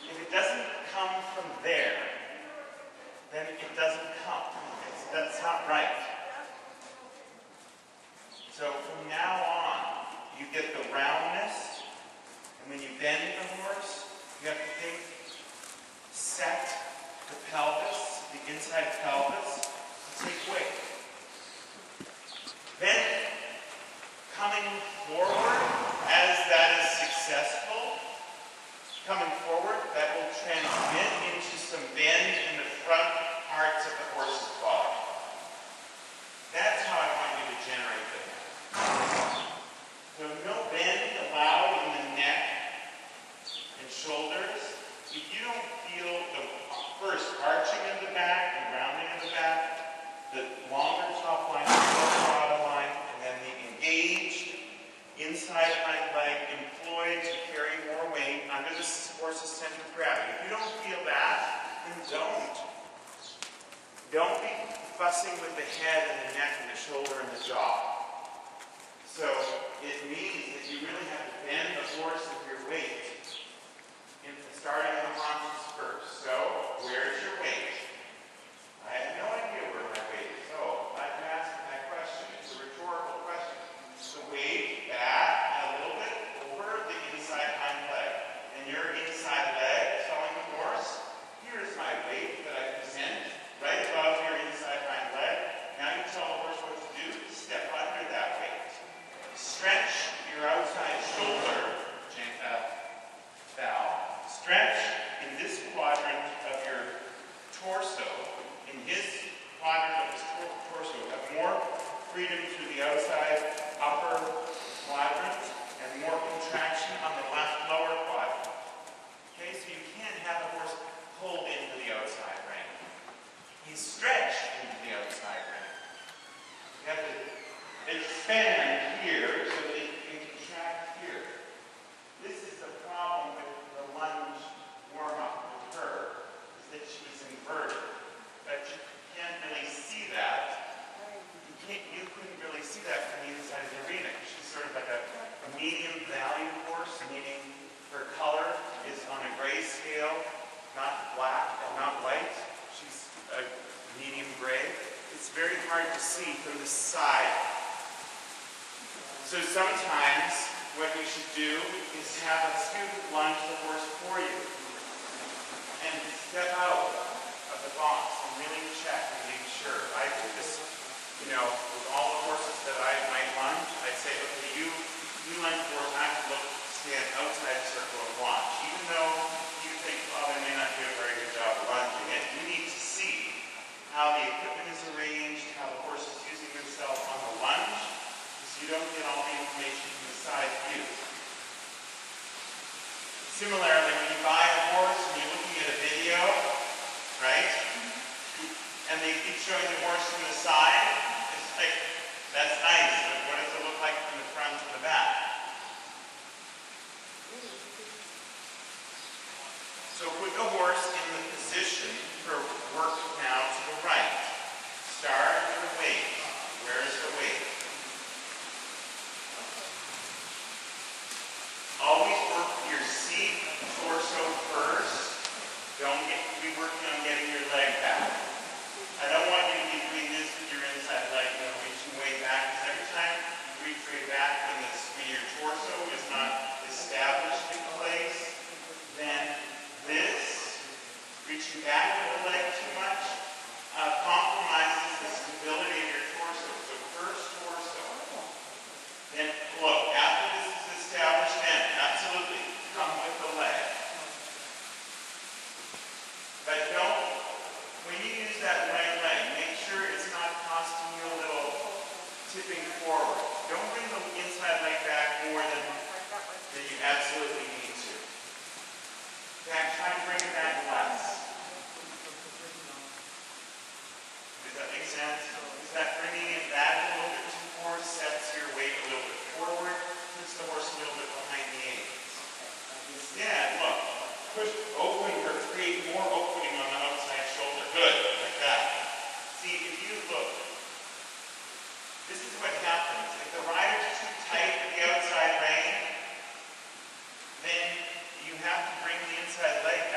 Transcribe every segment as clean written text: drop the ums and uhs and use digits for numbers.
If it doesn't come from there, then it doesn't come. That's not right. So from now on, you get the roundness, and when you bend the horse, you have to think, set the pelvis, the inside pelvis, take weight. Then, coming forward, as that is successful, coming forward, that will transmit into some bend in the front parts of the horse's body. That's how I want you to generate the head. So no bend allowed in the neck and shoulders. If you don't feel the first arching of the back and rounding of the back, the longer top line, the shorter bottom line, and then the engaged inside hind leg employed to carry more weight under the horse's center of gravity. If you don't feel that, then don't. Don't be fussing with the head and the neck and the shoulder and the jaw. So it means that you really have to bend the horse with your weight, starting in the haunches first. So where's your weight? I have no idea where my weight is. So I'm asking that question. It's a rhetorical question. So weight back and a little bit over the inside hind leg. And your inside leg telling the horse, here's my weight that I present right above your inside hind leg. Now you tell the horse what to do. Step under that weight. Stretch your outside shoulder, Val. Stretch in this quadrant of your torso. In his quadrant of his torso, have more freedom through the outside upper quadrant and more contraction on the left lower quadrant. Okay, so you can't have the horse pulled into the outside rein. He's stretched into the outside rein. You have to expand here so that it can contract here. This is the problem with the lunge warm-up with her, is that she's inverted. But you can't really see that. You couldn't really see that from the inside of the arena. She's sort of like a medium value horse, meaning her color is on a gray scale, not black and not white. She's a medium gray. It's very hard to see from the side. So sometimes what you should do is have a student lunge the horse for you and step out of the box and really check and make sure. I do this, with all the horses that I might lunge. I'd say, okay, you lunge the horse, I have to stand outside the circle and watch. Even though you think, oh, they may not do a very good job of lunging it, you need to see how the equipment is arranged, how the horse is using himself on the lunge, because you don't get all the information from the side view. Similarly, when you buy a horse and you're looking at a video, right, and they keep showing the horse from the side, it's like, that's nice, but what does it look like from the front to the back? So put the horse in the position for work now to the right. Start with the weight. Where is the weight? Always work your seat, torso first. Don't be working on getting your leg back. I don't want you to be doing this with your inside leg, reaching way back, because every time you reach way back when your torso is not established in place, then this, reaching back with the leg too much, compromises the stability of your torso. So first torso. Then look, after this is established, then absolutely come with the leg. But when you use that right leg, make sure it's not costing you a little tipping forward. Don't bring the inside leg back more than you absolutely need to. In fact, try to bring it back less. Does that make sense? Is that bringing it back a little bit too far sets your weight a little bit forward, puts the horse a little bit behind the ankles. Instead, look, push opening or create more opening on the outside shoulder. Good, like that. See, if you look, this is what happens. If the rider's too tight at the outside rein, then you have to bring the inside leg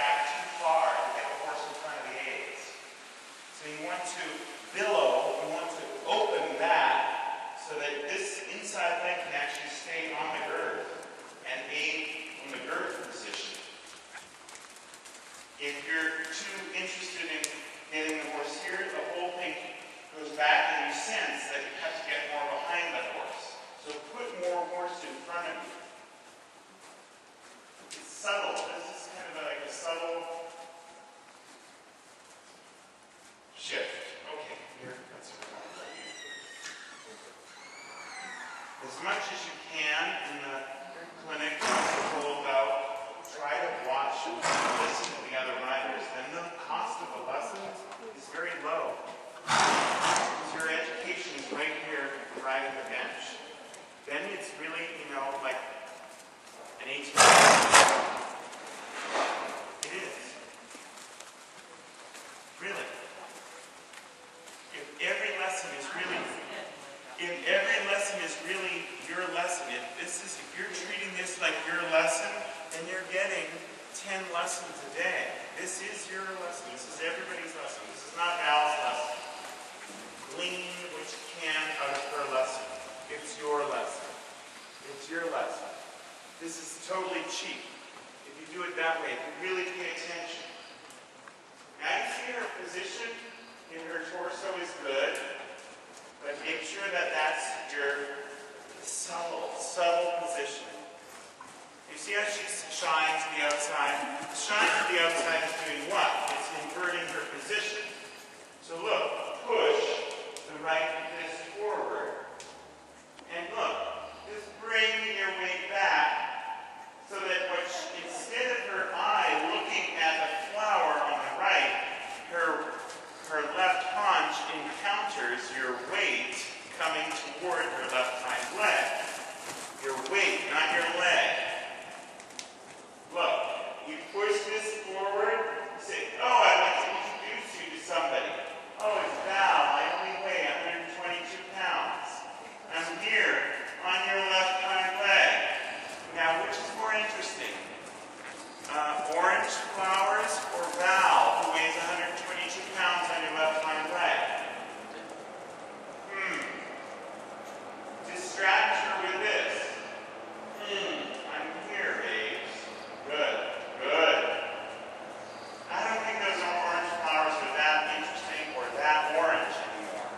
If you're too interested in getting the horse here, the whole thing goes back and you sense that you have to get more behind the horse. So put more horse in front of you. It's subtle. This is kind of like a subtle shift. Okay, here, that's right. As much as you can in the clinic, it's all about try to watch and listen to the other riders. Then the cost of a lesson is very low. Because your education is right here, right at the bench. Then it's really, like an 18. It is. Really. If every lesson is really your lesson, if you're treating this like your lesson, then you're getting 10 lessons a day. This is your lesson. This is everybody's lesson. This is not Al's lesson. Glean what you can out of her lesson. It's your lesson. It's your lesson. This is totally cheap. If you do it that way, if you really pay attention. Now you see her position in her torso is good, but make sure that that's your subtle position. You see how she shines to the outside? Shine to the outside is doing what? It's inverting her position. So look, push the right fist forward. And look, just bring your weight back so that instead of her eye looking at the flower on the right, her left haunch encounters your weight coming toward her left hind leg. Your weight, not your leg. Look, you push this forward, you say, oh, I'd like to introduce you to somebody. Oh, it's Val, I only weigh 122 pounds. I'm here on your left hind leg. Now, which is more interesting? Orange flowers or Val, who weighs 122 pounds on your left hind leg? Distract her with this. I'm here, babes. Good, good. I don't think those orange flowers are that interesting or that orange anymore.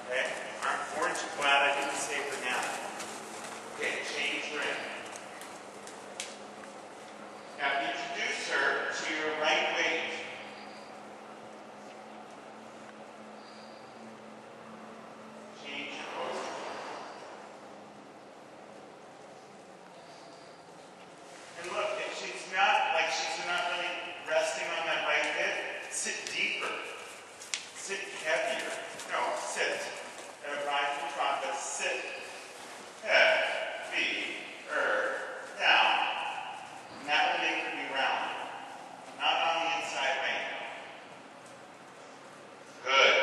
Okay? Aren't orange glad I didn't say banana. Okay, change ring. Now introduce her to your right weight. Change your pose. And look, if she's not really resting on that right hip, sit deeper. Sit heavier. No, sit. Rise and trot, but sit. Head, feet, down. And that will make her be rounded. Not on the inside rein. Good.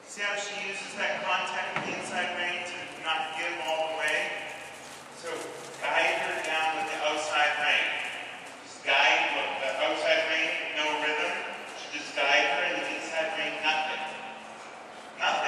See how she uses that contact with the inside rein to not give all the way? So guide her down with the outside rein. Just guide, look, the outside rein, no rhythm. Just guide her, and the inside rein, nothing. Nothing.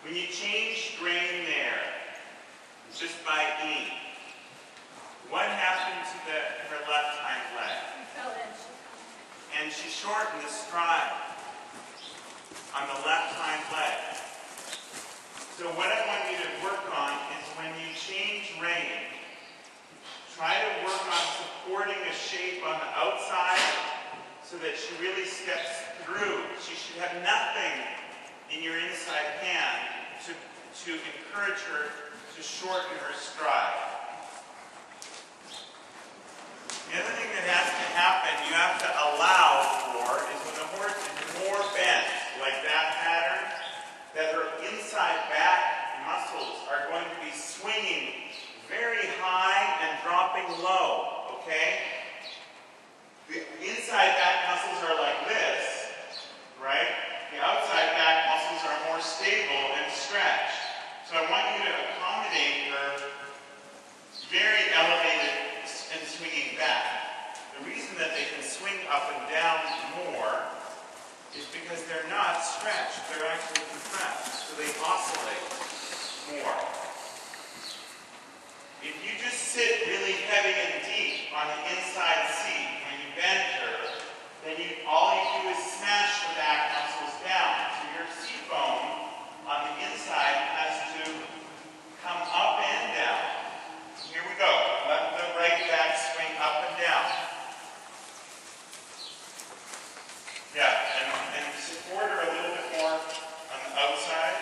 When you change grain there, just by E, what happened to her left hind leg? And she shortened the stride on the left hind leg. So what I want you to work on is when you change rein, try to work on supporting a shape on the outside so that she really steps through. She should have nothing in your inside hand to encourage her to shorten her stride. The other thing that has to happen, you have to allow for, is when the horse is more bent, like that pattern, that her inside back muscles are going to be swinging very high and dropping low, okay? The inside back muscles are like this, right? The outside back muscles are more stable and stretched. So I want you to accommodate her very elevated and swinging back. The reason that they can swing up and down more is because they're not stretched, they're actually compressed, so they oscillate more. If you just sit really heavy and deep on the inside seat when you bend her, then all you do is smash the back muscles down. So your seat bone on the inside has to come up and down. Here we go. Let the right back swing up and down. Yeah, and support her a little bit more on the outside.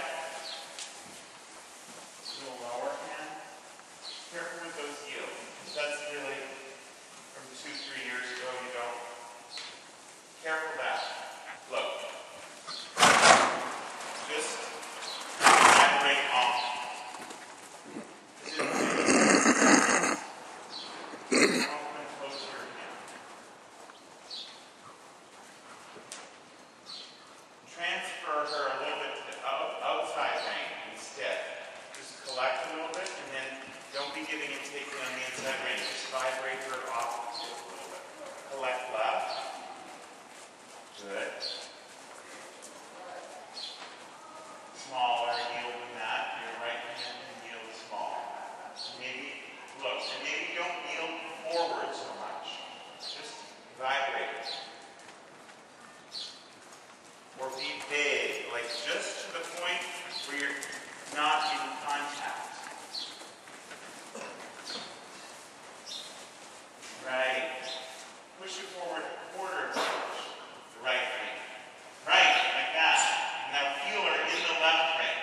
A little lower hand. Careful with those heels. That's really from 2-3 years ago, you don't. Careful that. Look. Just vibrate off. Open closer again. Transfer her a little bit to the outside rein instead. Just collect a little bit and then don't be giving and taking on the inside rein. Just vibrate her off a little bit. Collect left. Good. Smaller yield than that. Your right hand can yield small. Maybe, look, and maybe don't yield forward so much. Just vibrate it. Or be big, like just to the point where you're not in contact. Right. Push it forward a quarter of an inch. The right rein. Right, like that. Now feel her in the left rein.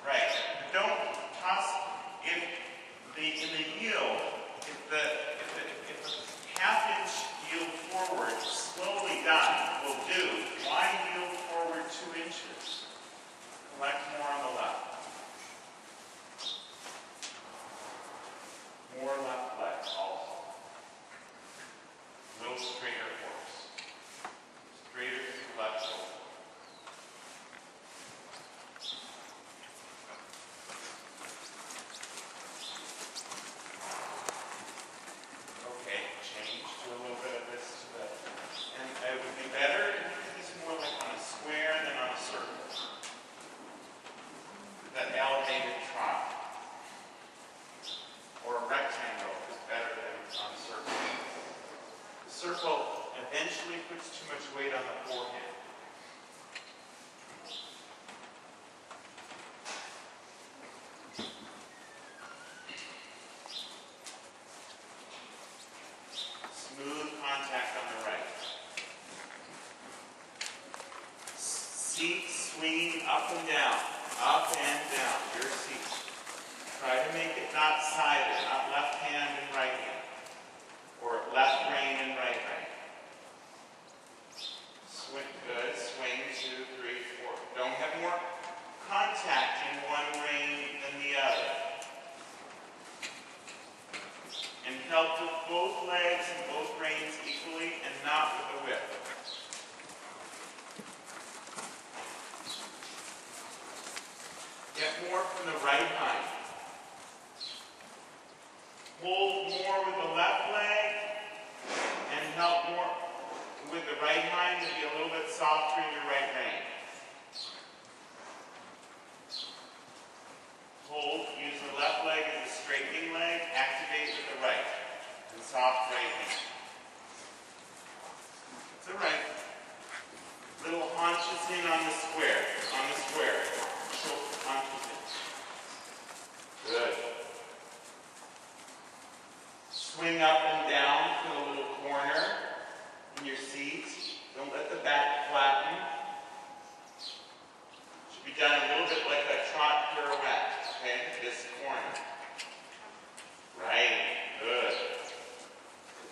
Right. But don't toss in the yield. If the half-inch yield forward, slowly done, will do. Why yield forward 2 inches? Collect more on the left. More left leg also. A little straighter horse. Straighter to the left shoulder. Okay, change to a little bit of this to the, and it would be better if you did this more like on a square than on a circle. That elevated trot. Or a rectangle is better than on a circle. The circle eventually puts too much weight on the forehead. Smooth contact on the right. Seat swinging up and down, your seat. Try to make it not sided, not left hand and right hand, or left rein and right rein. Swing, good, swing 2, 3, 4. Don't have more contact in one rein than the other. And help with both legs and both reins equally and not with the whip. Get more from the right hind. Hold more with the left leg and help more with the right hind to be a little bit softer in your right rein. be done a little bit like a trot pirouette, okay? This corner. Right, good.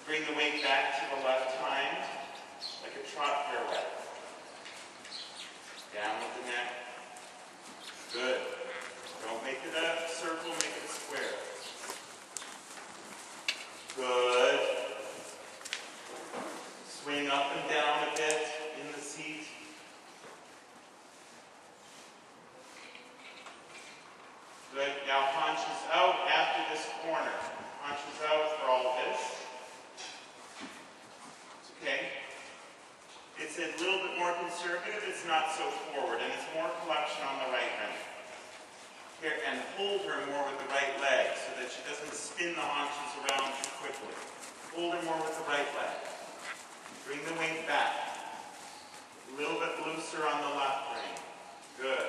Bring the weight back to the left hind, like a trot pirouette. Down with the neck. Good. Don't make it a circle, make it a square. Good. Swing up and down a bit in the seat. Good. Now haunches out after this corner. Haunches out for all of this. It's okay. It's a little bit more conservative. It's not so forward, and it's more collection on the right hand. Here, and hold her more with the right leg so that she doesn't spin the haunches around too quickly. Hold her more with the right leg. Bring the weight back. A little bit looser on the left rein. Good.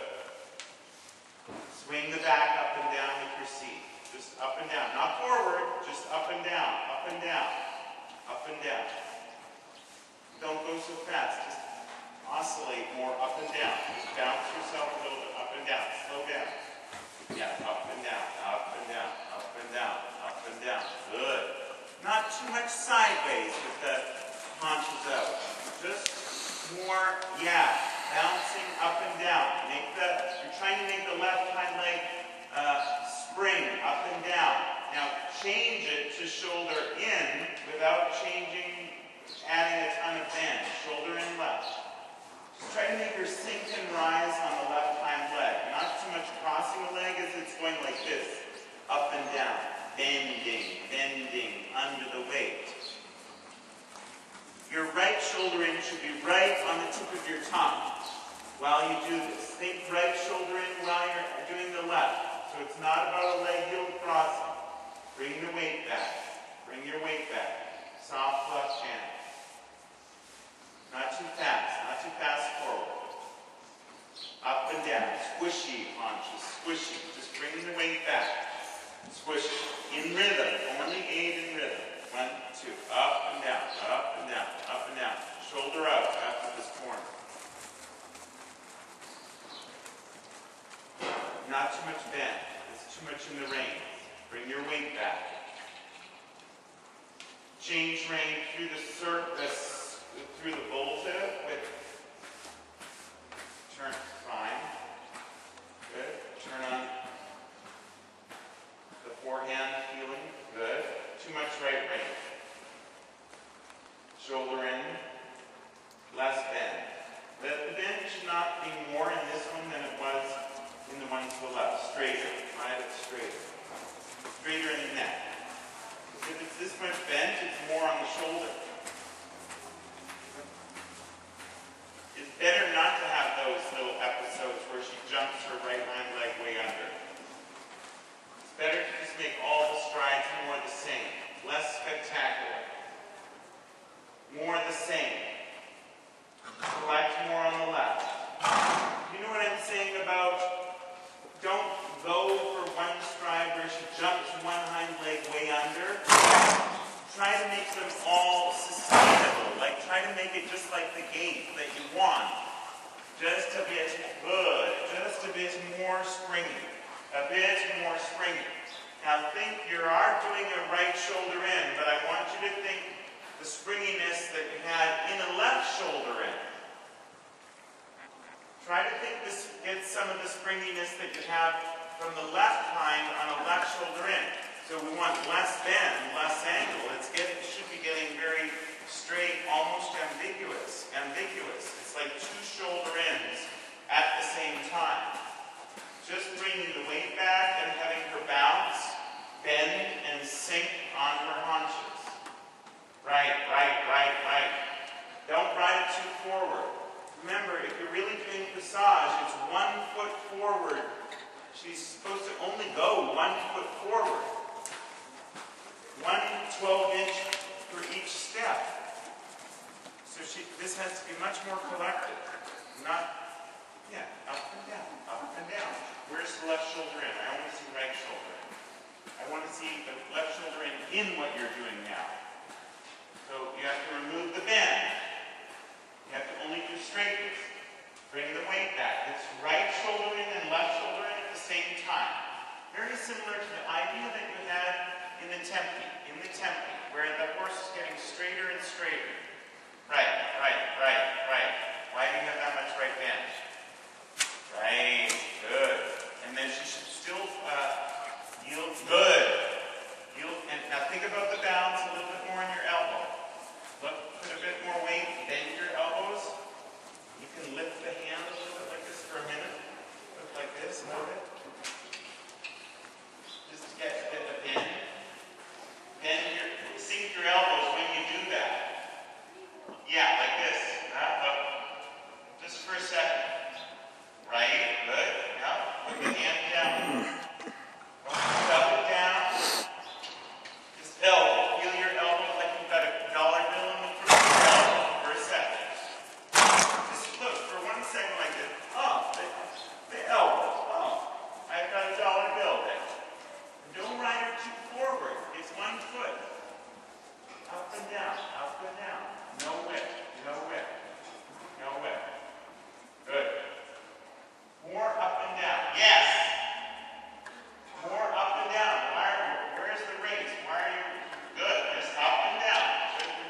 Swing the back up and down with your seat. Just up and down. Not forward, just up and down, up and down, up and down. Don't go so fast. Just oscillate more up and down. Just bounce yourself a little bit up and down. Slow down. Yeah, up and down, up and down, up and down, up and down. Good. Not too much sideways with the haunches out. Just more, yeah, bouncing up and down. You're trying to make the left hind leg spring up and down. Now change it to shoulder in without adding a ton of bend. Shoulder in left. Just try to make her sink and rise on the left hind leg. Not so much crossing the leg as it's going like this. Up and down. Bending, bending under the weight. Your right shoulder in should be right on the tip of your tongue while you do this. Think right shoulder in while you're doing the left. So it's not about a leg heel crossing. Bring the weight back. Bring your weight back. Soft left hand. Not too fast forward. Up and down. Squishy haunches. Squishy. Just bring the weight back. Squishy. In rhythm. Only aid in rhythm. 1, 2. Up and down. Up and down. Up and down. Shoulder out after this corner. Not too much bend. It's too much in the rein. Bring your weight back. Change rein through the surface, through the bull tip with turn. Fine. Good. Turn on the forehand feeling. Good. Too much right rein. Shoulder in. Less bend. The bend should not be more in this one than it was in the one to the left. Straighter. Ride it straighter. Straighter in the neck. If it's this much bent, it's more on the shoulder. It's better not to have those little episodes where she jumps her right hind leg way under. It's better to just make all the strides more the same. Less spectacular. More the same. Select more on the left. You know what I'm saying about don't go for one stride where she jumps one hind leg way under. Try to make them all sustainable. Like try to make it just like the gait that you want. Just a bit good. Just a bit more springy. A bit more springy. Now think you are doing a right shoulder in, but I want you to think the springiness that you had in a left shoulder in. Try to think get some of the springiness that you have from the left hind on a left shoulder in. So we want less bend, less angle. It should be getting very straight, almost ambiguous. It's like two shoulder ins at the same time. Just bringing the weight back and having her bounce, bend, and sink on her haunches. Right. Don't ride it too forward. Remember, if you're really doing passage, it's 1 foot forward. She's supposed to only go 1 foot forward. 1 12-inch for each step. So this has to be much more collected. Not, up and down, up and down. Where's the left shoulder in? I want to see right shoulder in. I want to see the left shoulder in what you're doing now. So you have to remove the bend. You have to only do straightness. Bring the weight back. It's right shoulder Very similar to the idea that you had in the tempi, where the horse is getting straighter and straighter. Right. Why do you have that much right bend? Right, good. And then she should still yield, good. And now think about the balance a little bit more on your elbow. Look, put a bit more weight, bend your elbows. You can lift the hand a little bit like this for a minute. Look like this, a little bit. Just to get a bit of bend. Sink your elbows when you do that. Yeah, like this. Look. Just for a second. Right, good. Now, put the hand down. Double down. Just elbow. Feel your elbow like you've got a dollar bill in the front of your elbow for a second. Just look for 1 second like this. Oh, the elbow. Oh, I've got a dollar bill there. And don't ride her too forward. It's 1 foot. Up and down, up and down. No whip, no whip, no whip. Good. More up and down. Yes. More up and down. Where's the raise? Why are you good? Just up and down.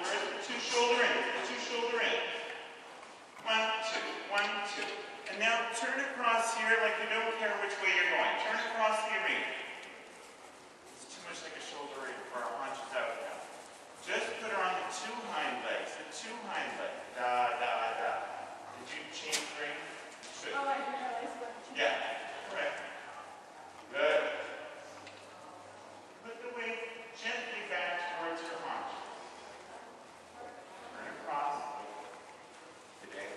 Where's the 2 shoulder in? The 2 shoulder in. 1, 2, 1, 2. And now turn across here like you don't care which way you're going. Turn across the arena. It's too much like a shoulder in for our haunches out now. Just put her on the 2 hind legs. The 2 hind legs. Da. Did you change ring? Should. Oh, I didn't realize what. Yeah, correct. Good. Put the weight gently back towards your haunch. Turn across. Today.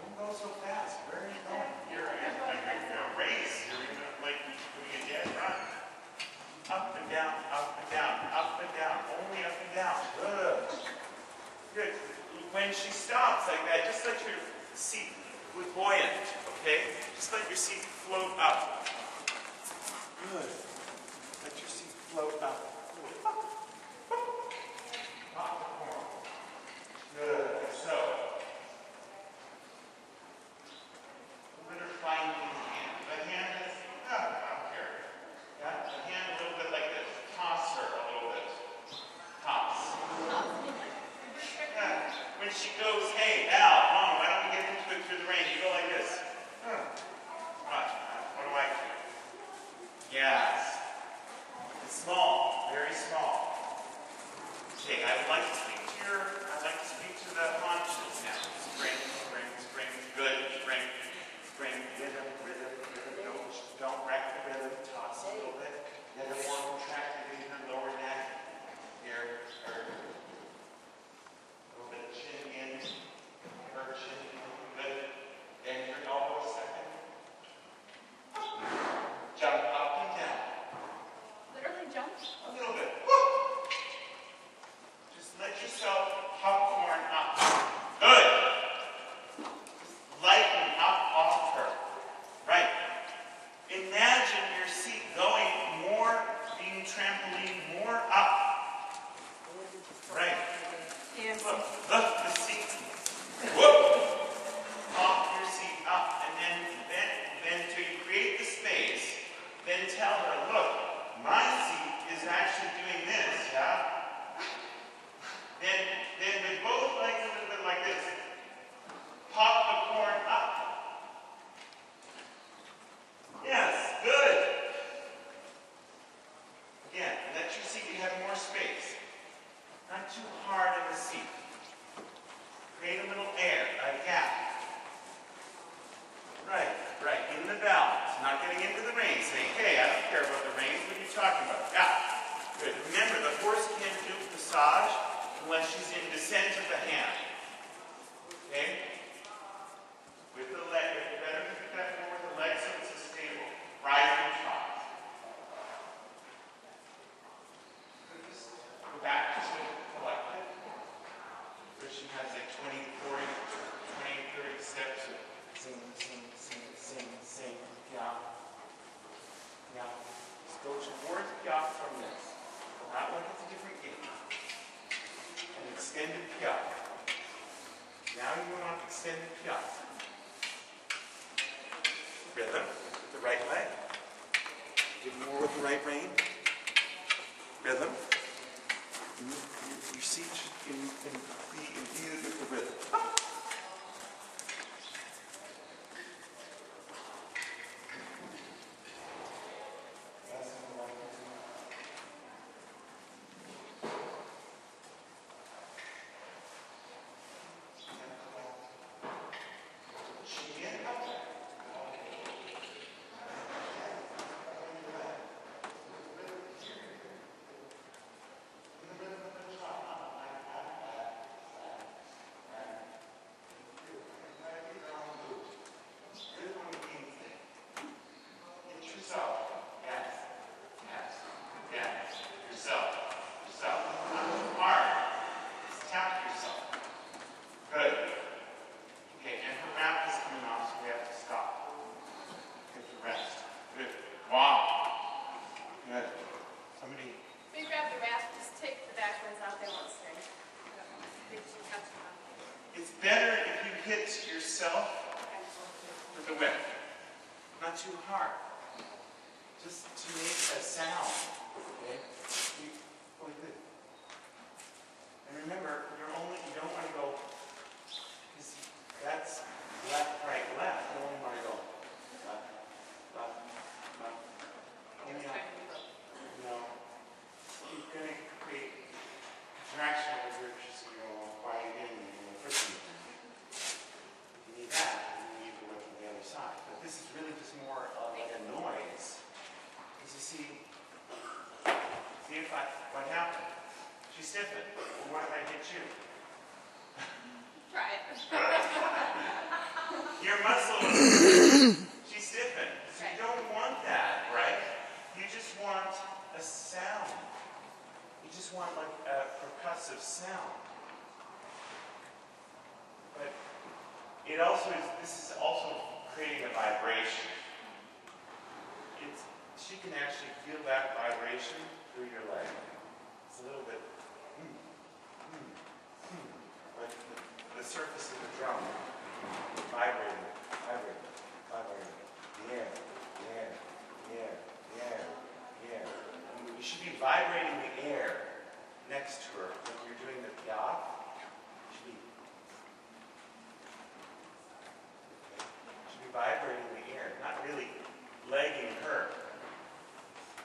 Don't go so fast. Where are you going? You're in a race. You're in like doing a dead run. Up and down, up and down, up and down. Only up and down. Good. Good. When she stops like that, just let your seat be buoyant, okay? Just let your seat float up. Good. Let your seat float up. Good. So, let her find the hand. The hand is, I don't care. Yeah, the hand a little bit like this. Toss her a little bit. Toss. Yeah. When she goes, hey, Al, Mom, why don't we get into it through the rain? You go like this. Watch. What do I do? Yes. It's small. Very small. Okay, I'd like to speak to the haunches now. Spring. Good. Spring. Rhythm. Don't wreck the rhythm. Toss a little bit. Get her more contracted in her lower neck. Here. A little bit of chin in. Her chin in. Good. Bend your elbow a second. Jump up and down. Literally jump? A little bit. Woo! Just let yourself popcorn up. Good. Lighten up off her. Right. Imagine your seat going more, being trampoline more up. Right. Yes. Look, the seat. Whoop! Pop your seat up, and then till you create the space, then tell her, look, my seat is actually doing this, yeah? Then with both legs a little bit like this. Pop the corn up. Yes, good. Again, let your seat have more space. Not too hard in the seat. Create a little air, a gap. Right, in the balance. Not getting into the reins. Say, hey, I don't care about the reins. What are you talking about? Yeah, good. Remember, the horse can't do passage unless she's in descent of the hand. Okay? With the leg, better to put that forward the leg so it's stable. Rising trot. Go back to collected. Where she has like 20, 40, 20, 30 steps of sing. Yeah. Just go towards piaffe from this. Not like it's a different gait. An extended piaffe. Now you went on extended piaffe. Rhythm. The right right brain, rhythm. Your seat should be imbued with the rhythm. It's better if you hit yourself with the whip. Not too hard. Just to make a sound. Okay? You go like this. And remember, you don't want to go, because that's left, right, left. You only want to go left, left, left. No. You're going to create contraction of the ribs, so you will quiet in and you will friction. You need that, and you need the whip on the other side. But this is really just more like a noise. Because you see if what happened? She stiffened. Well, what if I hit you? Try it. Your muscle, she stiffened. So you don't want that, right? You just want a sound. You just want like a percussive sound. But it also is, this is also creating a vibration. She can actually feel that vibration through your leg. It's a little bit, like the surface of the drum vibrating, vibrating, vibrating. The air, the air, the air, the air, the air. And you should be vibrating the air next to her when you're doing the piaf. You should be vibrating the air, not really legging her.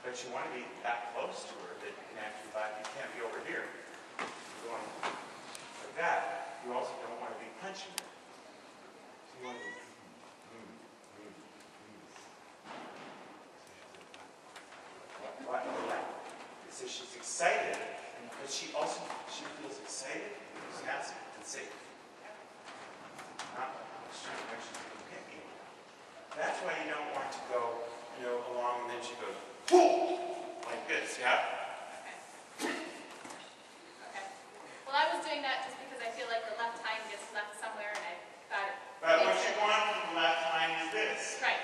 But you want to be that close to her that you can actually vibe. You can't be over here. You're going like that. You also don't want to be punching her. So you want to be what? So she's excited, but she feels excited, enthusiastic, and safe. Not when she's picky. That's why you don't want to go, along and then she goes, like this, yeah? Okay. Well, I was doing that just because I feel like the left hind gets left somewhere and I thought it. But what you want from the left hind is this. Right.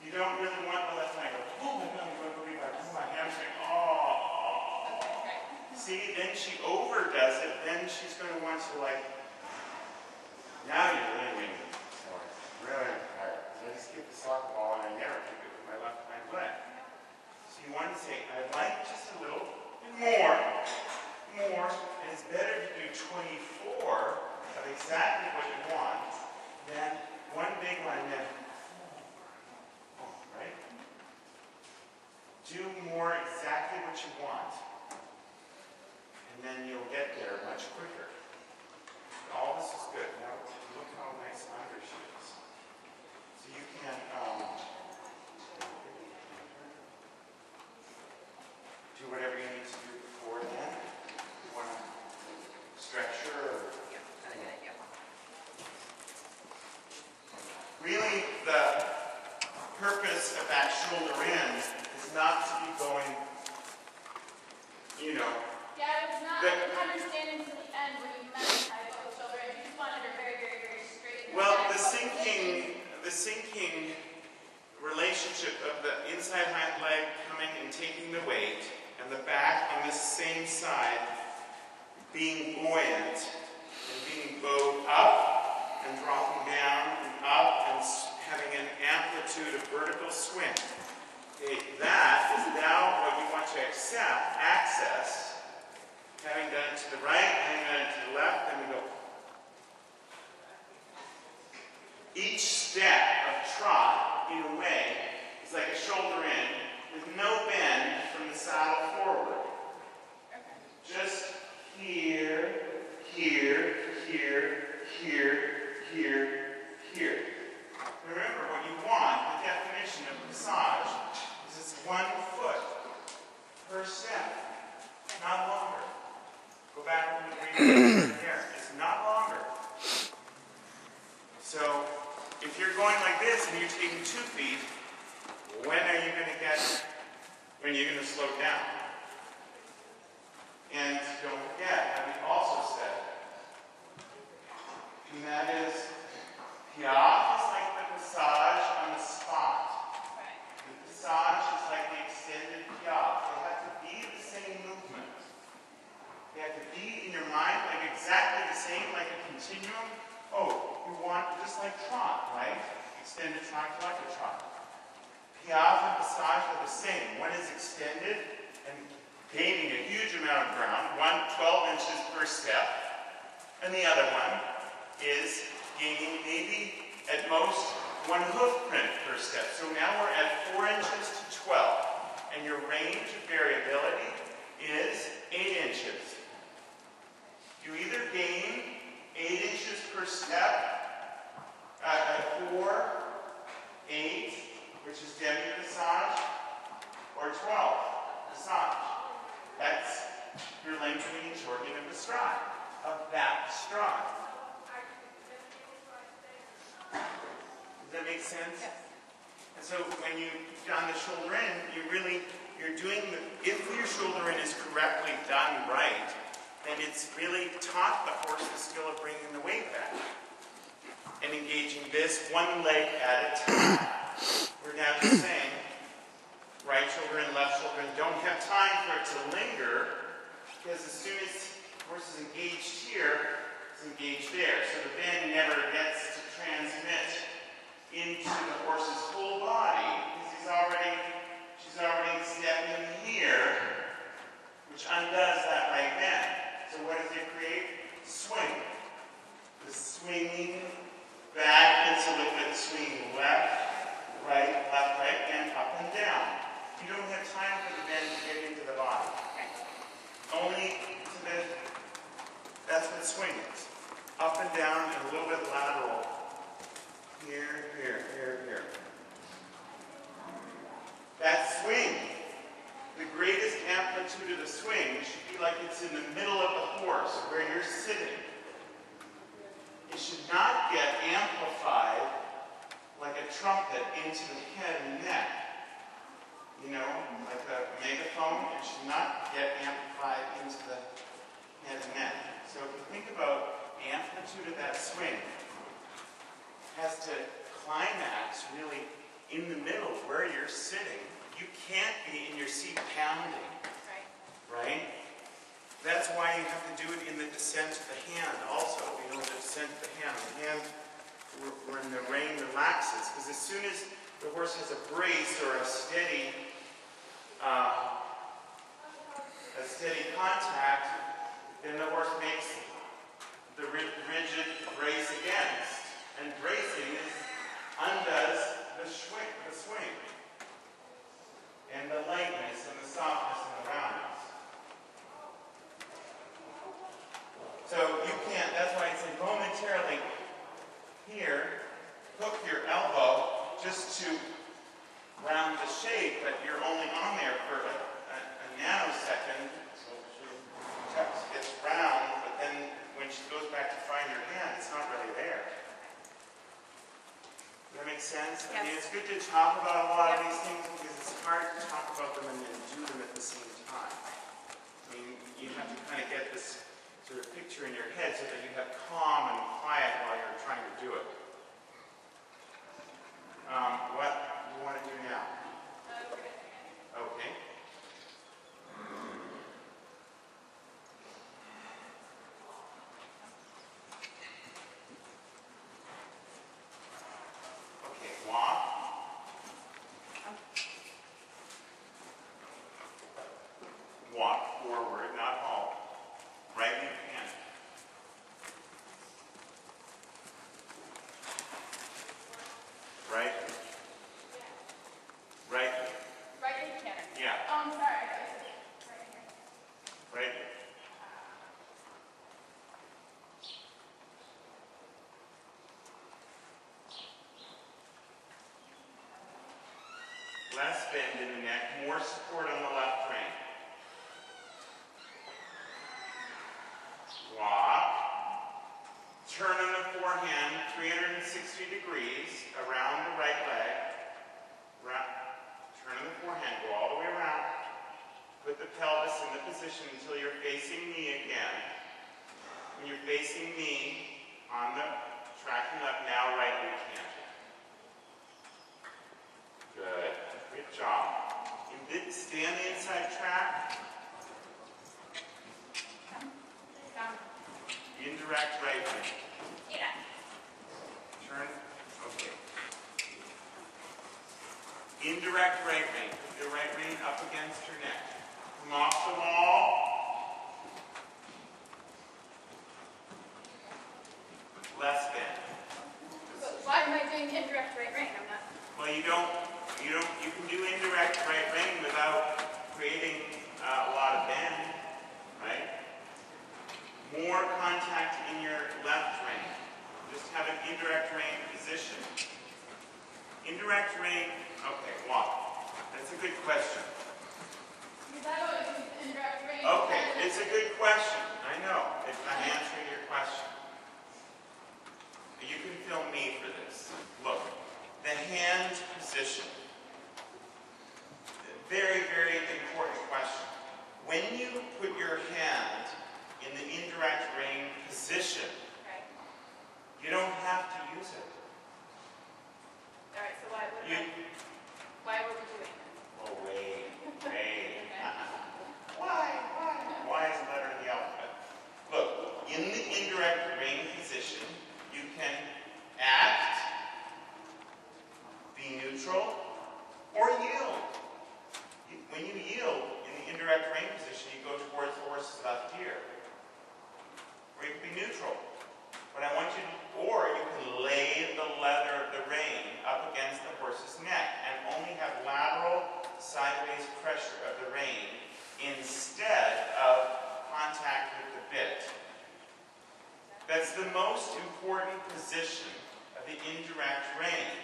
You don't really want the left hind to go, oh my God, I'm going to believe I pull my hamstring. Oh. Okay, right. See, then she overdoes it, then she's going to want to now you're really winning. So it's really hard. So I just get the soccer ball and I never kick it with my left hind leg. You want to say, I'd like just a little more, and it's better to do 24 of exactly what you want than one big one and then, right? Do more exactly what you want, and then you'll get there much quicker. All this is good. Now, look how nice under she is. So you can, do whatever you need to do before then. You want to stretch her. Really, the purpose of that shoulder in is not to be going, Yeah, I was not understanding to the end when you meant I go shoulder in. You just wanted her very, very, very straight. Well, the sinking relationship of the inside hind leg coming and taking the weight, and the back on this same side being buoyant and being bowed up and dropping down and up and having an amplitude of vertical swing. Okay, that is access, having done it to the right, having done it to the left, then we go. Each step of trot, in a way, is like a shoulder in, with no bend from the saddle forward. Just here, here, here, here, here, here. Remember, what you want, the definition of massage, is it's 1 foot per step, not longer. Go back and read it there. It's not longer. So, if you're going like this and you're taking 2 feet, when are you going to slow down? And don't forget, as we also said, and that is, piaffe is like the massage on the spot. The massage is like the extended piaffe. They have to be the same movement. They have to be in your mind like exactly the same, like a continuum. Oh, you want just like trot, right? Extended trot, like a trot. Piaffe and massage are the same. One is extended and gaining a huge amount of ground, 12 inches per step, and the other one is gaining maybe at most 1 hoof print per step. So now we're at 4 inches to 12, and your range of variability is 8 inches. You either gain 8 inches per step at 4, 8, which is demi-massage, or 12, massage. That's your lengthening and shortening of the stride, of that stride. Does that make sense? Yes. And so when you, on the shoulder in, you're doing if your shoulder in is correctly done right, then it's really taught the horse the skill of bringing the weight back and engaging this one leg at a time. We're now just saying, right shoulder in, left shoulder in. Don't have time for it to linger, because as soon as the horse is engaged here, it's engaged there. So the bend never gets to transmit into the horse's whole body, because she's already stepping here, which undoes that right bend. So what does it create? Swing. The swinging back, and so the swing left, right, and up and down. You don't have time for the bend to get into the body. Only to that's what swing is. Up and down and a little bit lateral. Here, here, here, here. That swing, the greatest amplitude of the swing should be like it's in the middle of the horse, where you're sitting. It should not get amplified like a trumpet into the head and neck. You know, like a megaphone, it should not get amplified into the head and neck. So if you think about the amplitude of that swing, it has to climax really in the middle where you're sitting. You can't be in your seat pounding, right? That's why you have to do it in the descent of the hand also. You know, the descent of the hand when the rein relaxes, because as soon as the horse has a brace or a steady contact, then the horse makes the rigid brace against, and bracing undoes the swing, and the lightness and the softness and the roundness. So you can't. That's why it's like momentarily. Here, hook your elbow just to round the shape, but you're only on there for a nanosecond. So she gets round, but then when she goes back to find your hand, it's not really there. Does that make sense? Yes. I mean, it's good to talk about a lot of these things because it's hard to talk about them and then do them at the same time. I mean, you have to kind of get this sort of picture in your head so that you have calm and quiet while you're trying to do it. What do you want to do now? Okay. Okay, walk. less bend in the neck, more support on the left rein. Walk. Turn on the forehand 360 degrees around the right leg. Turn on the forehand, go all the way around. Put the pelvis in the position until you're facing me again. When you're facing me on the tracking up, now right knee canter. Good. Good job. Stay on the inside track. Indirect right rein. Yeah. Turn. Okay. Indirect right rein. Put your right rein up against your neck. Come off the wall. Less bend. But why am I doing indirect right rein? I'm not. Well, you can do indirect right rein without creating a lot of bend, right? More contact in your left rein. Just have an indirect rein position. Indirect rein, okay, walk. That's a good question. Because I always use indirect rein. Okay, it's a good question. I know. I'm answering your question. You can film me for this. Look, the hand position. Very, very important question. When you put your hand in the indirect rein position, Right. you don't have to use it. All right. So why would why were we doing this? Oh, wait. Why is the letter in the alphabet? Look, in the indirect rein position, you can act, be neutral, or yield. When you yield in the indirect rein position, you go towards the horse's left ear. Or you can be neutral. But I want you to, or you can lay the leather of the rein up against the horse's neck and only have lateral sideways pressure of the rein instead of contact with the bit. That's the most important position of the indirect rein.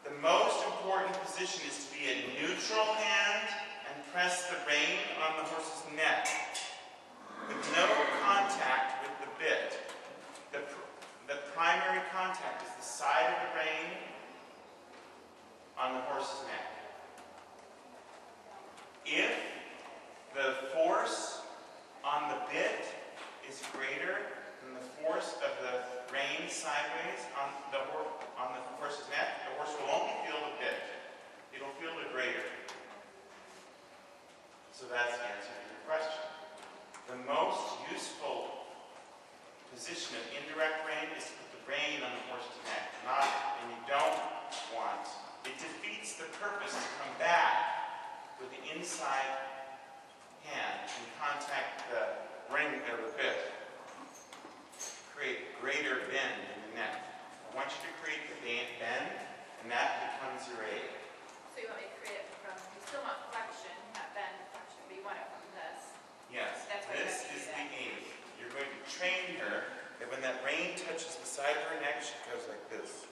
The most important position is to be a neutral hand and press the rein on the horse's neck with no contact with the bit. The primary contact is the side of the rein on the horse's neck. If the force on the bit is greater than the force of the rein sideways on the horse's neck, the horse will only feel the bit. It'll feel the greater. So that's the answer to your question. The most useful position of indirect rein is to put the rein on the horse's neck. And you don't want, it defeats the purpose to come back with the inside hand and contact the ring of the bit. Create greater bend in the neck. I want you to create the bend, and that becomes your aid. So you want me to create it from, you still want flexion, not bend, flexion, but you want it from this. Yes, That's why this is the aid. You're going to train her that when that rein touches the side of her neck, she goes like this.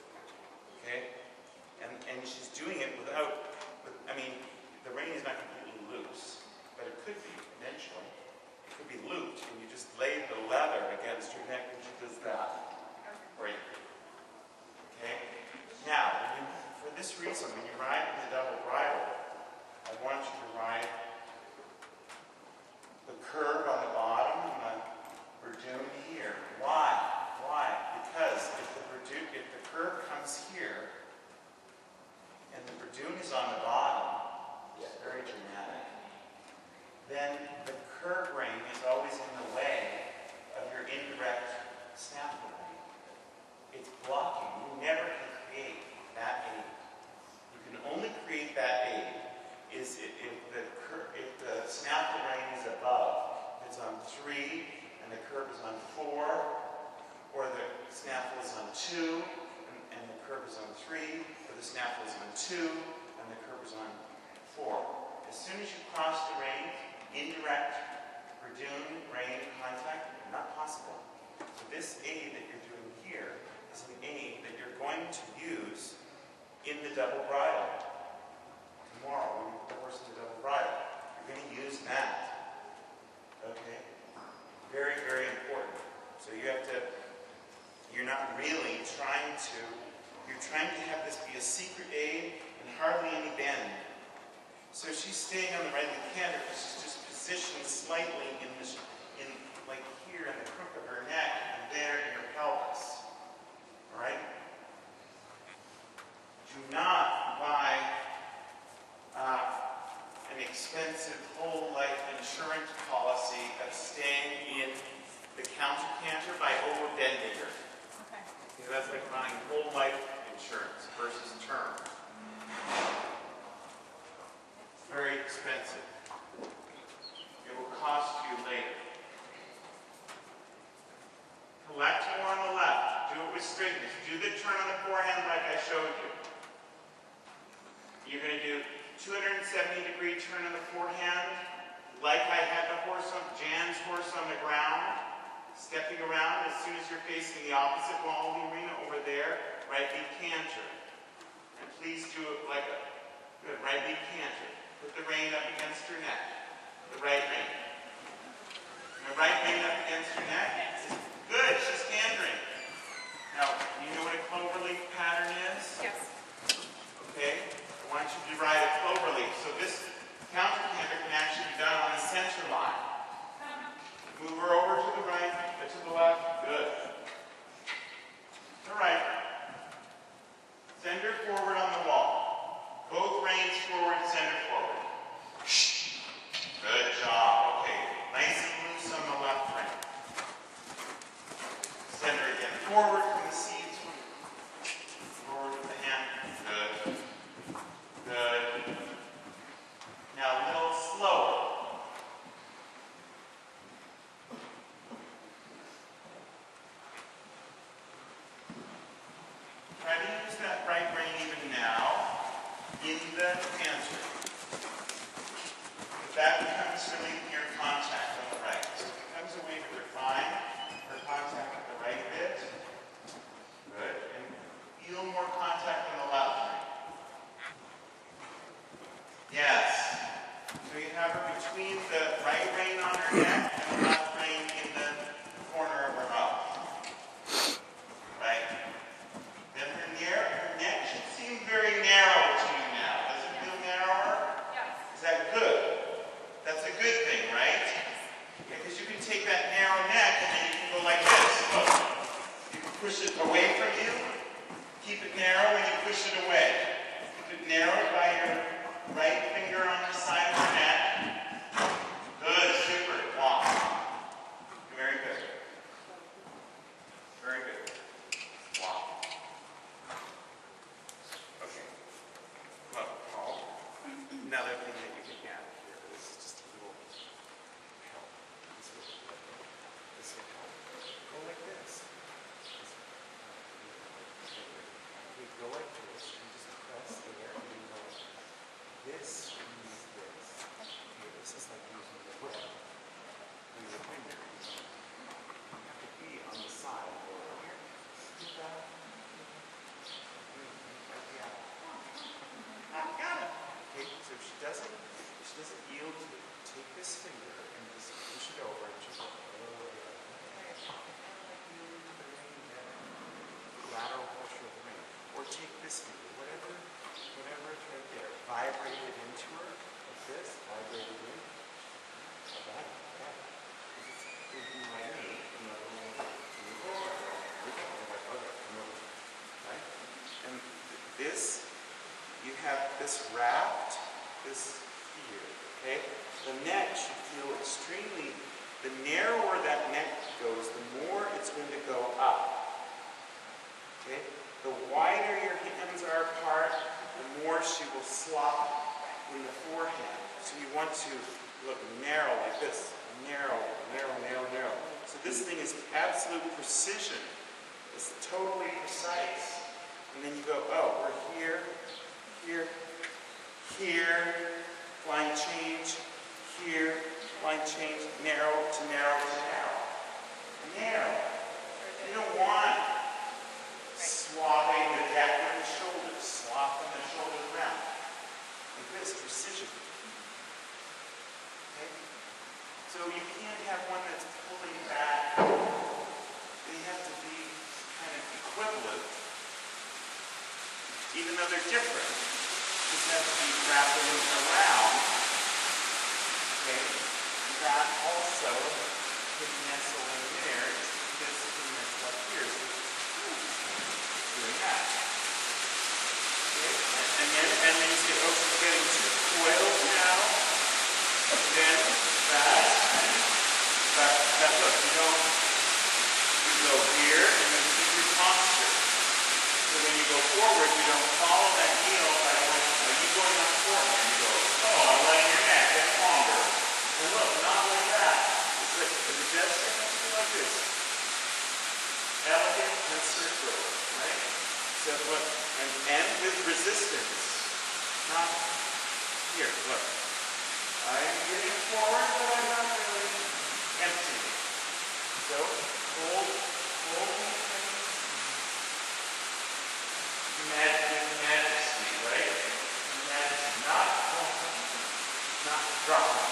Okay? And she's doing it without, I mean, the rein is not completely loose, but it could be eventually. It could be looped, and you just lay the leather against her neck, and she does that. Right. Okay? Now, for this reason, when you ride with the double bridle, I want you to ride the curve on the bottom and the Verdun here. Why? Why? Because if the curve comes here and the Verdun is on the bottom, it's very dramatic, then the curve rein is always in the way of your indirect snaffle rein. It's blocking. You never can create that aid. You can only create that aid if the snaffle rein is above. If it's on 3 and the curve is on 4, or the snaffle is on 2 and the curve is on 3, or the snaffle is on 2 and the curve is on 4. As soon as you cross the rein, indirect Verdun rein contact, not possible. So this aid that you're doing here is an aid that you're going to use double bridle. Tomorrow, we'll be the horse in the double bridle. You're going to use that. Okay? Very, very important. So you have to, you're not really trying to, you're trying to have this be a secret aid and hardly any bend. So she's staying on the right leg canter because she's just positioned slightly in this, like here in the crook of her neck and there in her pelvis. All right? Do not buy an expensive whole life insurance policy of staying in the counter canter by overbending her. Okay. Okay, that's like buying whole life insurance versus term. It's very expensive. It will cost you later. Collect more on the left. Do it with straightness. Do the turn on the forehand like I showed you. You're going to do 270-degree turn on the forehand, like I had the horse on Jan's horse on the ground, stepping around as soon as you're facing the opposite wall of the arena over there, right knee canter. And please do it like a good right knee canter. Put the rein up against her neck. The right rein. The right rein up against her neck. Good, she's cantering. Now, you know what a cloverleaf pattern is? Yes. Okay? I want you to ride a cloverleaf. So this counter canter can actually be done on the center line. Move her over to the right, to the left. Good. All right. Send her forward on the wall. Both reins forward, send her forward. Good job. Okay. Nice and loose on the left rein. Send her again. Forward from the seats. Forward with the hand. Good. Good. Now a little slower. Try to use that right rein even now in the canter. If that becomes really your contact on the right. So if it comes away to refine her contact with the right bit. Good. And feel more contact on the left rein. Yes. So you have her between the right rein on her neck and the left rein in the corner of her mouth. Right. Then her neck should seem very narrow to you now. Does it feel narrower? Yes. Is that good? That's a good thing, right? Because you can take that narrow neck and then you can go like this. Look. You can push it away from you. Keep it narrow and you push it away. Keep it narrowed by your right finger on the side of your neck. Good, super. Walk. Very good. Very good. Walk. Okay. Well, Paul, another thing that you can add here, this is just a little help. This will help. Go like this. You go like this and just press there and you go like this and use this. Okay, this is like using the whip. Use a finger. You have to be on the side over here. Do that. Got it. Okay, so if she doesn't yield to it, take this finger and just push it over and she'll go, oh, lateral pressure of the ring. Or take this finger, whatever is right there. Vibrate it into her, like this, vibrate it in. Got it. It's my knee, another one. Move over. Right? And this, you have this wrapped, this here, okay? The neck should feel extremely, the narrower that neck goes, the more it's going to go up. Okay? The wider your hands are apart, the more she will slop in the forehand. So you want to look narrow like this. Narrow, narrow, narrow, narrow. So this thing is absolute precision. It's totally precise. And then you go, oh, we're here, here, here, line change, here, line change, narrow to narrow to narrow. Narrow. You don't want swapping the deck on the shoulders, slop on the equivalent, even though they're different. This has to be wrapping around. Okay, that also can nestle in there. This can nestle up here. So doing that. Okay, and then you say, oh, she's getting too coiled now. Then that's what you don't. You go here and then keep your posture. So when you go forward, you don't follow that heel by going, are you going up forward? You go, oh, I'm letting your neck get longer. And look, not like that. It's like the gesture must be like this. Elegant and circular, right? So look, and with resistance. Not here, look. I'm getting forward, but I'm not really empty. So hold majesty, right? Majesty, not dropping.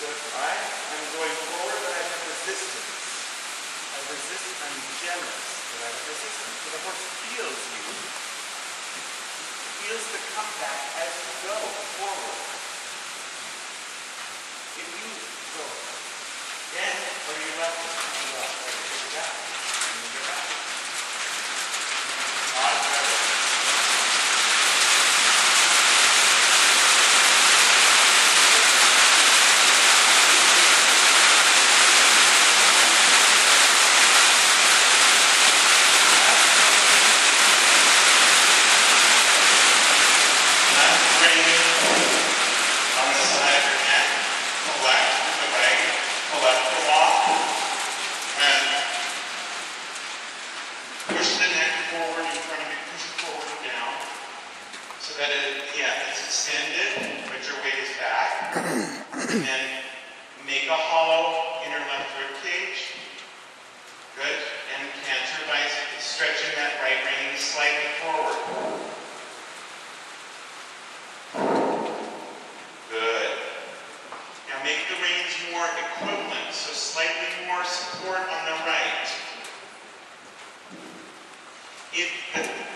So I'm going forward, but I have resistance. I'm generous, but I have resistance. So the horse feels you. Feels the comeback as you go forward. If you go, then where you left is coming up, like push it down, and you get back.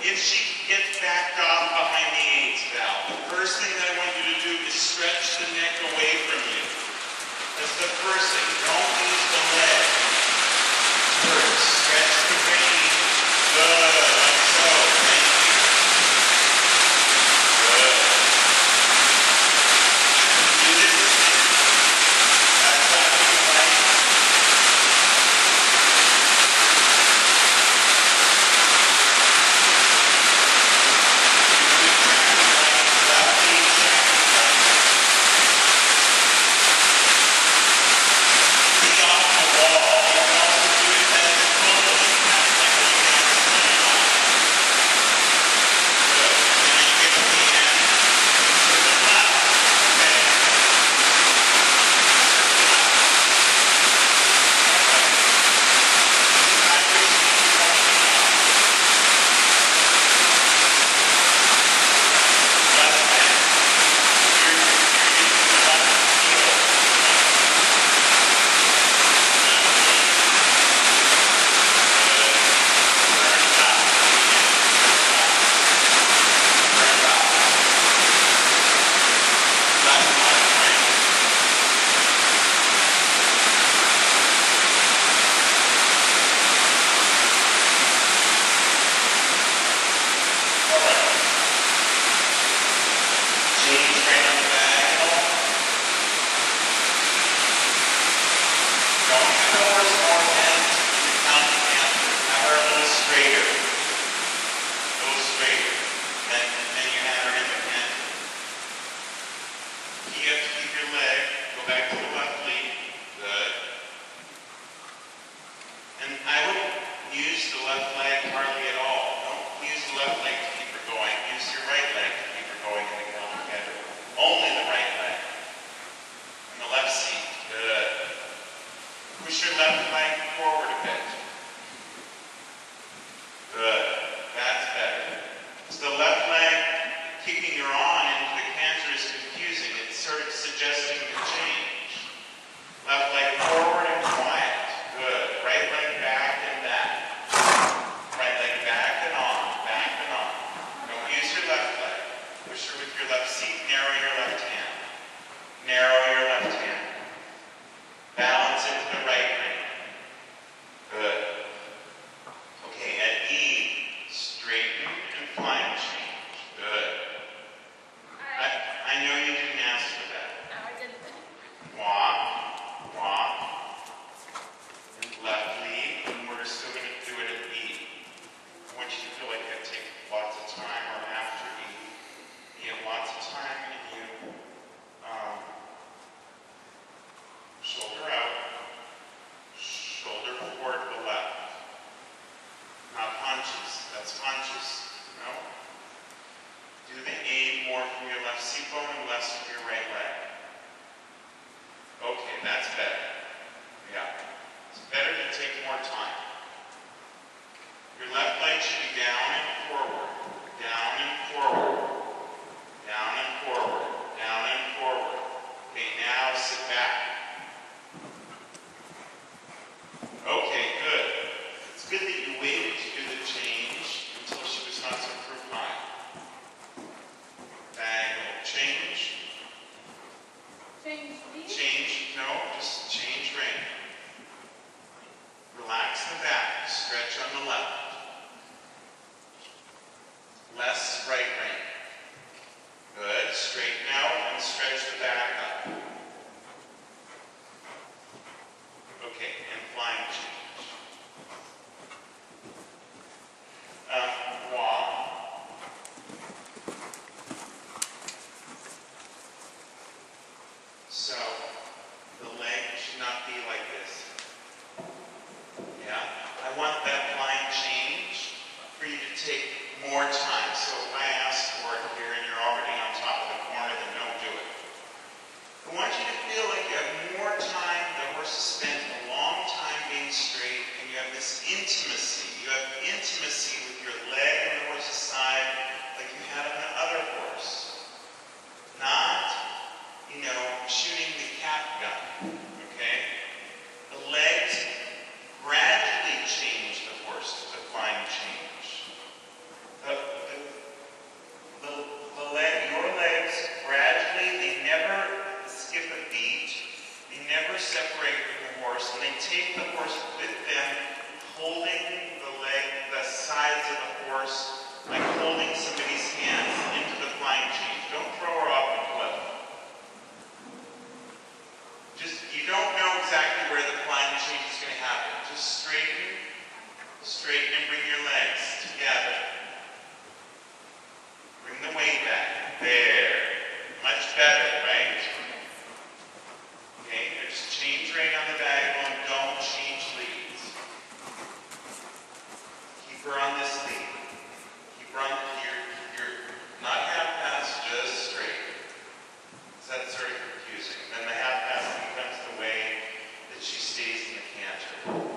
If she gets backed off behind the AIDS valve, the first thing that I want you to do is stretch the neck away from you. That's the first thing. Don't use the leg. First, stretch the brain. Good. Like so. Thank you. Good. Do this again. That's what you like. Be off the wall. You can also do it as close as you can. That's conscious. No? Do the aid more from your left seat bone and less from your right leg. Okay, that's better. Yeah. It's better to take more time. Your left leg should be down and forward. Down and forward. Down and forward. Down and forward. Okay, now sit back. Okay, good. It's good that you waited to do the change until she was not so profound. Diagonal change. Change speed? Change, no, just change rein. Relax the back, stretch on the left. Less right rein. Good, straighten out and stretch the back up. Okay, and flying change. Walk. So, the leg should not be like this. Yeah? I want that flying change for you to take more time. So if I ask for it here and you're already on top of the corner, then don't do it. I want you to feel like you have more time. The horse has spent a long time being straight, and you have this intimacy. You have intimacy with your leg on the horse's side like you had on the other horse. Not, shooting the cap gun, okay? The legs gradually change the horse to the flying change. Your legs gradually, they never skip a beat, they never separate from the horse, and they take the horse with them, holding the sides of the horse, like holding somebody's hands into the flying change. Don't throw her off the cliff. You don't know exactly where the flying change is going to happen. Just straighten and bring your legs together. Bring the weight back. There. Much better, right? Okay, just change rein on the diagonal and don't change leads. Keep her on this lead. Keep her on you're not half pass, just straight. So that's sort of confusing. Then the half pass becomes the way that she stays in the canter.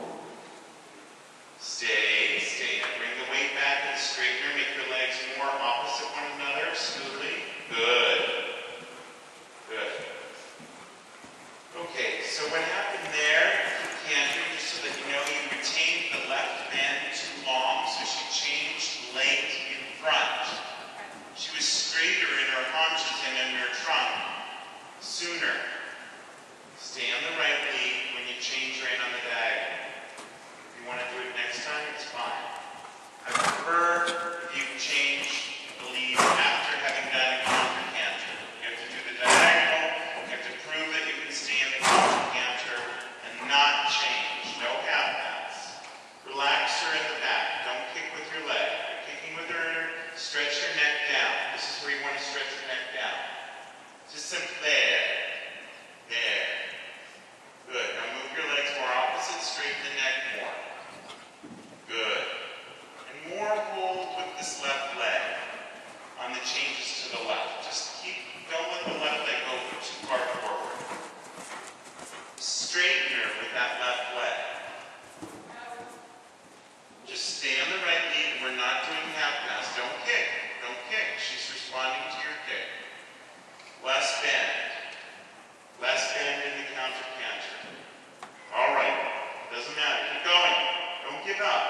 Stay. Now bring the weight back and straighten her. Make your legs more opposite one another smoothly. Good. Okay, so what happened there, canter, just so that you know, you retained the left bend too long, so she changed late in front. She was straighter in her haunches and in her trunk sooner. Stay on the right lead when you change rein on the diagonal. If you want to do it next time, it's fine. I prefer if you change the lead after having done a counter canter. You have to do the diagonal. You have to prove that you can stay in the counter canter and not change. No half pass. Relax her in the back. Don't kick with your leg. You're kicking with her. Stretch your neck down. This is where you want to stretch your neck down. Just simply there. There. Good. Now move your legs more opposite. Straighten the neck more. Good. And more hold with this left leg on the changes to the left. Don't let the left leg go too far forward. Straighten her with that left leg. Just stay on the right lead. We're not doing half pass. Don't kick. Don't kick. She's responding to your kick. Less bend. Less bend in the counter canter. All right. Doesn't matter. Keep going. Don't give up.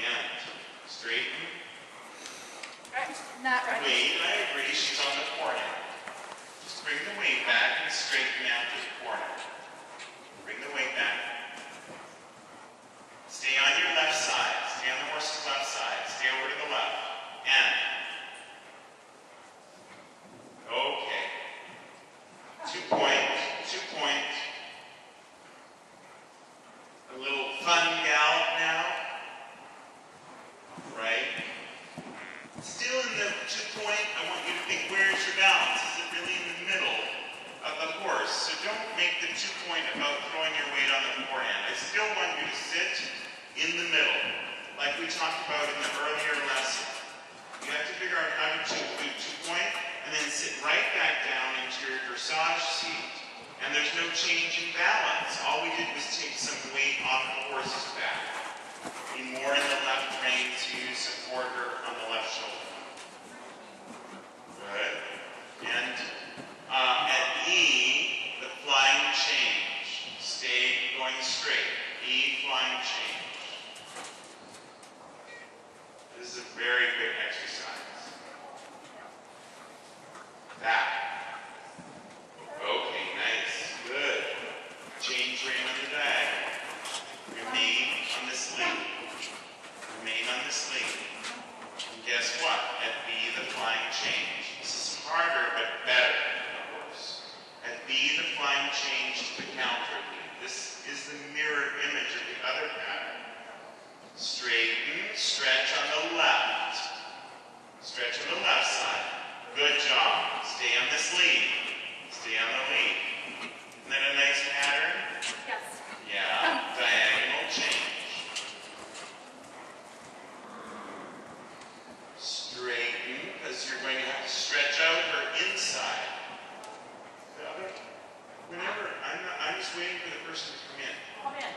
And straighten. Not ready. Weight, I agree. She's on the forehand. Just bring the weight back and straighten after the corner. Bring the weight back. Stay on your left side. Stay on the horse's left side. Stay over to the left. And. Okay. 2 point. 2 point. A little fun gallop now. Right? Still in the 2 point, I want you to think, where's your balance? Is it really in the middle of the horse? So don't make the 2 point about throwing your weight on the forehand. I still want you to sit in the middle. like we talked about in the earlier lesson. You have to figure out how to two-point and then sit right back down into your dressage seat. And there's no change in balance. All we did was take some weight off the horse's back. Be more in the left rein to support her on the left shoulder. Good. And at E, the flying change. Stay going straight. E, flying change. This is a very good exercise. That. Okay, nice. Good. Change rein on the diagonal. Remain on the sleeve. Remain on the sleeve. And guess what? At B, the flying change. This is harder, but better, of course. At B, the flying change to the counter lead. This is the mirror image of the other pattern. Straighten, stretch on the left. Stretch on the left side. Good job. Stay on the sleeve. Stay on the lead. Isn't that a nice pattern? Yes. Yeah. Diagonal change. Straighten, because you're going to have to stretch out her inside. The other, whenever, I'm just waiting for the person to come in. Come in.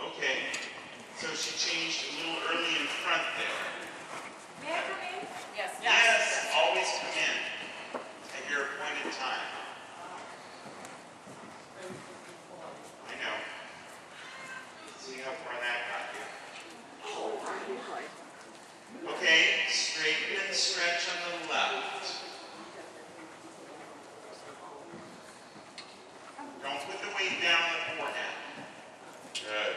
Okay. So she changed a little early in front there. May I come in? Yes. Yes, always come in at your appointed time. I know. See how far that got you. Okay, straighten and stretch on the left. Don't put the weight down on the forehand. Good.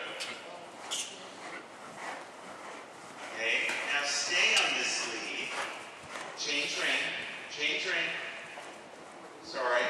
Okay, now stay on this sleeve. Change rein. Change rein. Sorry.